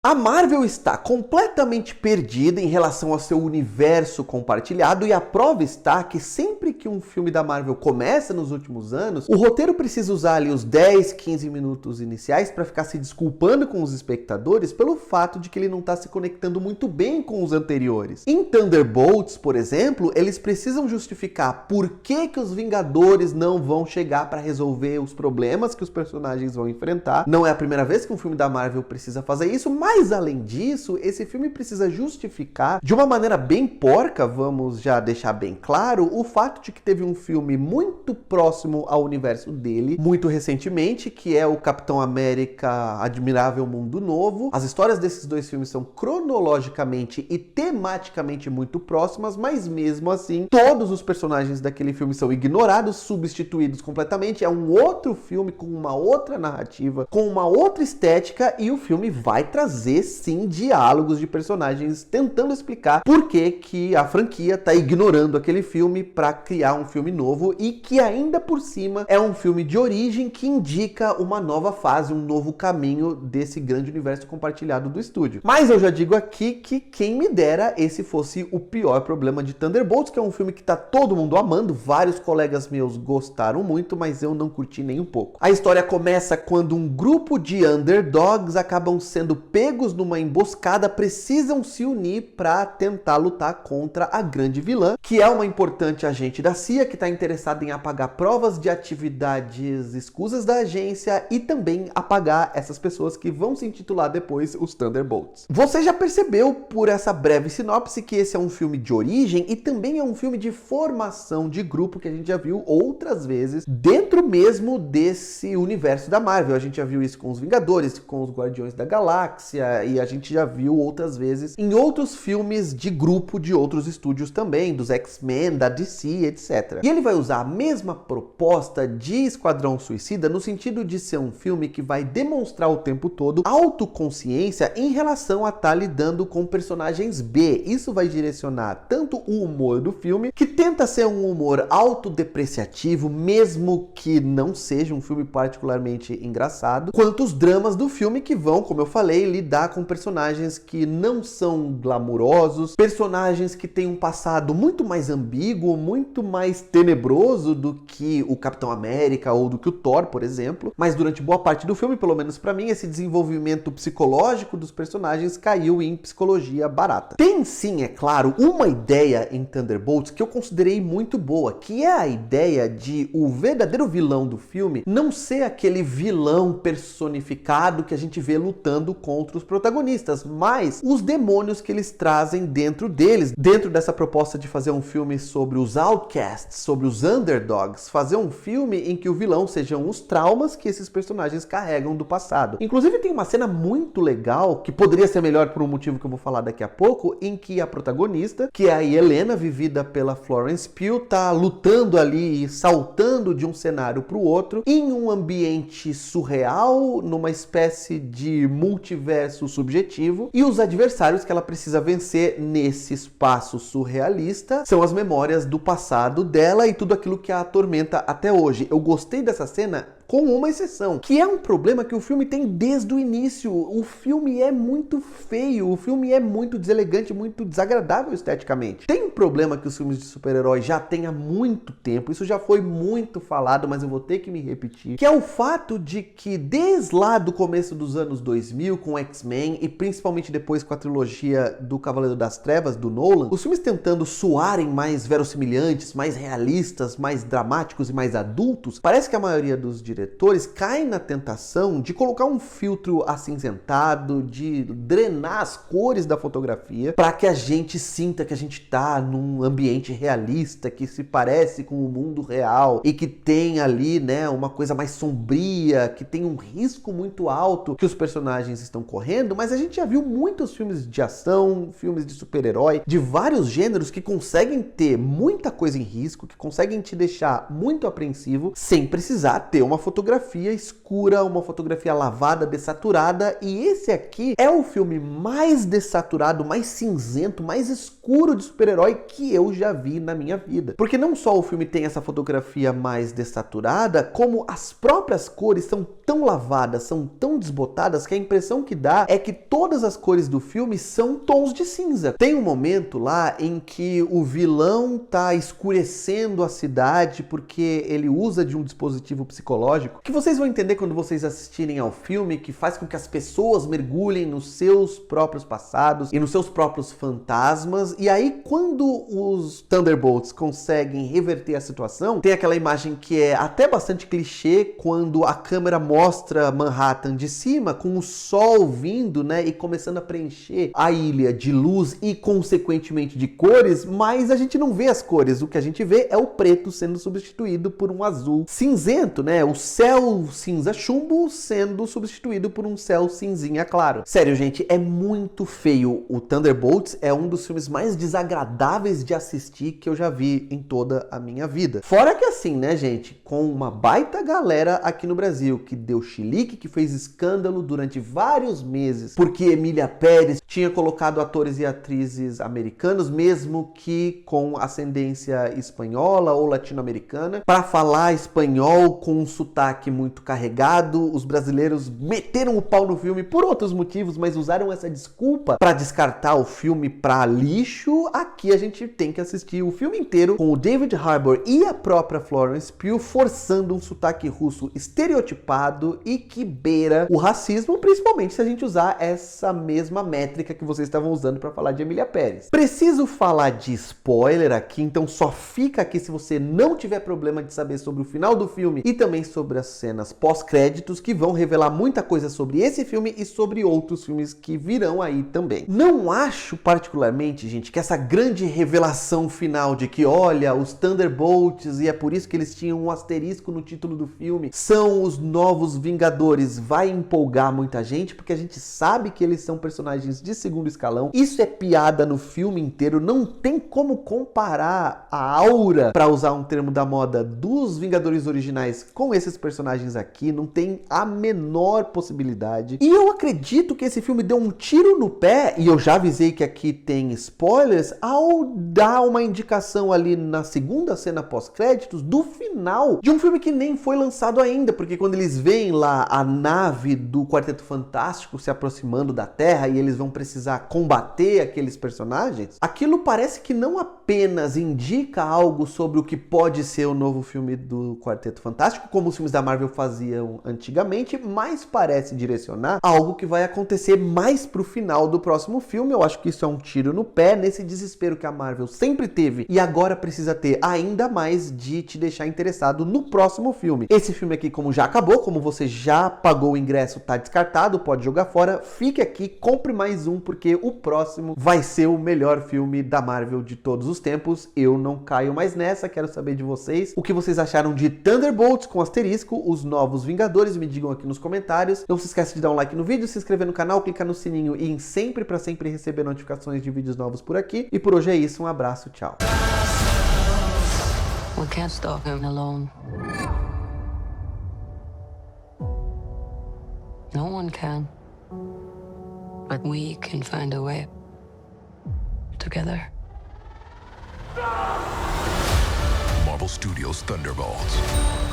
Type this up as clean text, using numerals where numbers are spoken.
A Marvel está completamente perdida em relação ao seu universo compartilhado e a prova está que sempre que um filme da Marvel começa nos últimos anos, o roteiro precisa usar ali os 10, 15 minutos iniciais para ficar se desculpando com os espectadores pelo fato de que ele não está se conectando muito bem com os anteriores. Em Thunderbolts, por exemplo, eles precisam justificar por que os Vingadores não vão chegar para resolver os problemas que os personagens vão enfrentar. Não é a primeira vez que um filme da Marvel precisa fazer isso, mas além disso, esse filme precisa justificar de uma maneira bem porca, vamos já deixar bem claro, o fato de que teve um filme muito próximo ao universo dele, muito recentemente, que é o Capitão América Admirável Mundo Novo. As histórias desses dois filmes são cronologicamente e tematicamente muito próximas, mas mesmo assim, todos os personagens daquele filme são ignorados, substituídos completamente. É um outro filme com uma outra narrativa, com uma outra estética, e o filme vai trazer sim diálogos de personagens tentando explicar por que a franquia tá ignorando aquele filme para criar um filme novo e que ainda por cima é um filme de origem que indica uma nova fase, um novo caminho desse grande universo compartilhado do estúdio. Mas eu já digo aqui que quem me dera esse fosse o pior problema de Thunderbolts, que é um filme que tá todo mundo amando, vários colegas meus gostaram muito, mas eu não curti nem um pouco. A história começa quando um grupo de underdogs acabam sendo pegos numa emboscada, precisam se unir para tentar lutar contra a grande vilã, que é uma importante agente da CIA que está interessada em apagar provas de atividades escusas da agência e também apagar essas pessoas que vão se intitular depois os Thunderbolts. Você já percebeu por essa breve sinopse que esse é um filme de origem e também é um filme de formação de grupo que a gente já viu outras vezes dentro mesmo desse universo da Marvel. A gente já viu isso com os Vingadores, com os Guardiões da Galáxia, e a gente já viu outras vezes em outros filmes de grupo de outros estúdios também, dos X-Men, da DC, etc. E ele vai usar a mesma proposta de Esquadrão Suicida no sentido de ser um filme que vai demonstrar o tempo todo autoconsciência em relação a estar lidando com personagens B. Isso vai direcionar tanto o humor do filme, que tenta ser um humor autodepreciativo, mesmo que não seja um filme particularmente engraçado, quanto os dramas do filme que vão, como eu falei, lidar com personagens que não são glamurosos, personagens que têm um passado muito mais ambíguo, muito mais tenebroso do que o Capitão América ou do que o Thor, por exemplo. Mas durante boa parte do filme, pelo menos pra mim, esse desenvolvimento psicológico dos personagens caiu em psicologia barata. Tem sim, é claro, uma ideia em Thunderbolts que eu considerei muito boa, que é a ideia de o verdadeiro vilão do filme não ser aquele vilão personificado que a gente vê lutando contra os protagonistas, mas os demônios que eles trazem dentro deles, dentro dessa proposta de fazer um filme sobre os outcasts, sobre os underdogs, fazer um filme em que o vilão sejam os traumas que esses personagens carregam do passado. Inclusive tem uma cena muito legal, que poderia ser melhor por um motivo que eu vou falar daqui a pouco, em que a protagonista, que é a Helena, vivida pela Florence Pugh, tá lutando ali e saltando de um cenário para o outro, em um ambiente surreal, numa espécie de multiverso subjetivo, e os adversários que ela precisa vencer nesse espaço surrealista são as memórias do passado dela e tudo aquilo que a atormenta até hoje. Eu gostei dessa cena com uma exceção, que é um problema que o filme tem desde o início. O filme é muito feio, o filme é muito deselegante, muito desagradável esteticamente. Tem um problema que os filmes de super-heróis já têm há muito tempo, isso já foi muito falado, mas eu vou ter que me repetir, que é o fato de que desde lá do começo dos anos 2000, com X-Men e principalmente depois com a trilogia do Cavaleiro das Trevas, do Nolan, os filmes tentando soarem mais verossimilhantes, mais realistas, mais dramáticos e mais adultos, parece que a maioria dos diretores cai na tentação de colocar um filtro acinzentado, de drenar as cores da fotografia para que a gente sinta que a gente tá num ambiente realista, que se parece com o mundo real e que tem ali, né, uma coisa mais sombria, que tem um risco muito alto que os personagens estão correndo, mas a gente já viu muitos filmes de ação, filmes de super-herói, de vários gêneros que conseguem ter muita coisa em risco, que conseguem te deixar muito apreensivo sem precisar ter uma fotografia fotografia escura, uma fotografia lavada, dessaturada, e esse aqui é o filme mais dessaturado, mais cinzento, mais escuro de super-herói que eu já vi na minha vida. Porque não só o filme tem essa fotografia mais dessaturada, como as próprias cores são tão lavadas, são tão desbotadas, que a impressão que dá é que todas as cores do filme são tons de cinza. Tem um momento lá em que o vilão tá escurecendo a cidade porque ele usa de um dispositivo psicológico, que vocês vão entender quando vocês assistirem ao filme, que faz com que as pessoas mergulhem nos seus próprios passados e nos seus próprios fantasmas. E aí, quando os Thunderbolts conseguem reverter a situação, tem aquela imagem que é até bastante clichê, quando a câmera mostra Manhattan de cima, com o sol vindo, né, e começando a preencher a ilha de luz e, consequentemente, de cores, mas a gente não vê as cores. O que a gente vê é o preto sendo substituído por um azul cinzento, né? O céu cinza chumbo sendo substituído por um céu cinzinha claro. Sério, gente, é muito feio. O Thunderbolts é um dos filmes mais desagradáveis de assistir que eu já vi em toda a minha vida. Fora que assim, né, gente, com uma baita galera aqui no Brasil que deu chilique, que fez escândalo durante vários meses, porque Emília Pérez tinha colocado atores e atrizes americanos, mesmo que com ascendência espanhola ou latino-americana, para falar espanhol com um sotaque muito carregado. Os brasileiros meteram o pau no filme por outros motivos, mas usaram essa desculpa para descartar o filme para lixo. Aqui a gente tem que assistir o filme inteiro com o David Harbour e a própria Florence Pugh forçando um sotaque russo estereotipado e que beira o racismo, principalmente se a gente usar essa mesma métrica que vocês estavam usando para falar de Emília Pérez. Preciso falar de spoiler aqui, então só fica aqui se você não tiver problema de saber sobre o final do filme e também sobre as cenas pós-créditos, que vão revelar muita coisa sobre esse filme e sobre outros filmes que virão aí também. Não acho particularmente, gente, que essa grande revelação final de que, olha, os Thunderbolts, e é por isso que eles tinham um asterisco no título do filme, são os novos Vingadores, vai empolgar muita gente, porque a gente sabe que eles são personagens de segundo escalão. Isso é piada no filme inteiro, não tem como comparar a aura, para usar um termo da moda, dos Vingadores originais com esses personagens aqui, não tem a menor possibilidade. E eu acredito que esse filme deu um tiro no pé, e eu já avisei que aqui tem spoilers, ao dar uma indicação ali na segunda cena pós-créditos do final de um filme que nem foi lançado ainda, porque quando eles veem lá a nave do Quarteto Fantástico se aproximando da Terra e eles vão precisar combater aqueles personagens, aquilo parece que não apenas indica algo sobre o que pode ser o novo filme do Quarteto Fantástico, como os filmes da Marvel faziam antigamente, mas parece direcionar algo que vai acontecer mais pro final do próximo filme. Eu acho que isso é um tiro no pé, nesse desespero que a Marvel sempre teve e agora precisa ter ainda mais, de te deixar interessado no próximo filme. Esse filme aqui, como já acabou, como você já pagou o ingresso, tá descartado, pode jogar fora, fique aqui, compre mais um, porque o próximo vai ser o melhor filme da Marvel de todos os tempos. Eu não caio mais nessa, quero saber de vocês o que vocês acharam de Thunderbolts com asterisco, os novos Vingadores, me digam aqui nos comentários. Não se esqueça de dar um like no vídeo, se inscrever no canal, clicar no sininho e em sempre para sempre receber notificações de vídeos novos por aqui. E por hoje é isso, um abraço, tchau. We can't stop him alone. No one can. But we can find a way. Together. Marvel Studios' Thunderbolts.